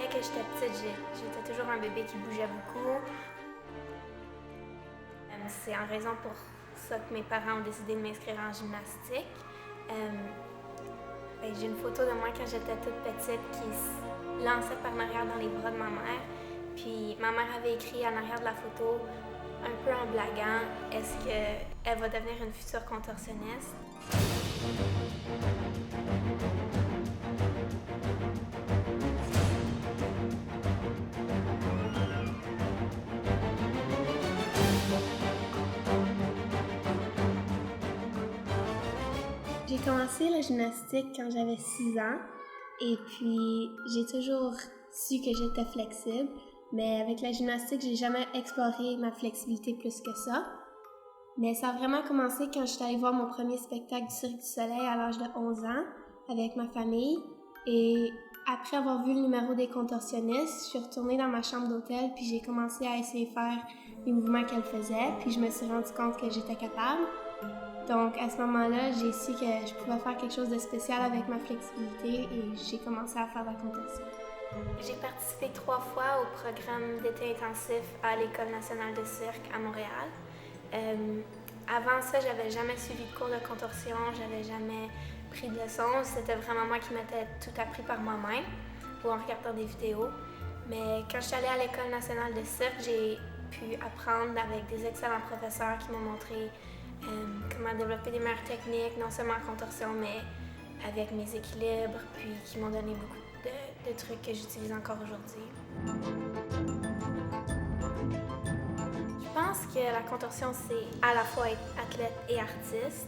que j'étais petite, j'étais toujours un bébé qui bougeait beaucoup. C'est en raison pour ça que mes parents ont décidé de m'inscrire en gymnastique. J'ai une photo de moi quand j'étais toute petite qui se lançait par en arrière dans les bras de ma mère. Puis ma mère avait écrit en arrière de la photo, un peu en blaguant, est-ce qu'elle va devenir une future contorsionniste? J'ai commencé la gymnastique quand j'avais 6 ans et puis j'ai toujours su que j'étais flexible, mais avec la gymnastique, j'ai jamais exploré ma flexibilité plus que ça. Mais ça a vraiment commencé quand je suis allée voir mon premier spectacle du Cirque du Soleil à l'âge de 11 ans avec ma famille. Et après avoir vu le numéro des contorsionnistes, je suis retournée dans ma chambre d'hôtel puis j'ai commencé à essayer de faire les mouvements qu'elles faisaient. Puis je me suis rendu compte que j'étais capable. Donc à ce moment-là, j'ai su que je pouvais faire quelque chose de spécial avec ma flexibilité et j'ai commencé à faire la contorsion. J'ai participé 3 fois au programme d'été intensif à l'École nationale de cirque à Montréal. Avant ça, j'avais jamais suivi de cours de contorsion, j'avais jamais pris de leçons. C'était vraiment moi qui m'étais tout appris par moi-même ou en regardant des vidéos. Mais quand je suis allée à l'École nationale de cirque, j'ai pu apprendre avec des excellents professeurs qui m'ont montré comment développer des meilleures techniques, non seulement en contorsion, mais avec mes équilibres, puis qui m'ont donné beaucoup de trucs que j'utilise encore aujourd'hui. Je pense que la contorsion, c'est à la fois être athlète et artiste.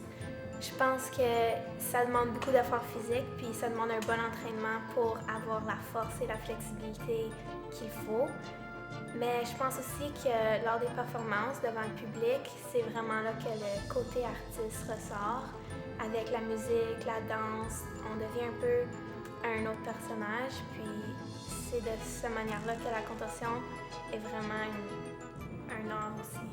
Je pense que ça demande beaucoup d'efforts physiques, puis ça demande un bon entraînement pour avoir la force et la flexibilité qu'il faut. Mais je pense aussi que lors des performances devant le public, c'est vraiment là que le côté artiste ressort. Avec la musique, la danse, on devient un peu un autre personnage, puis c'est de cette manière-là que la contorsion est vraiment un art aussi.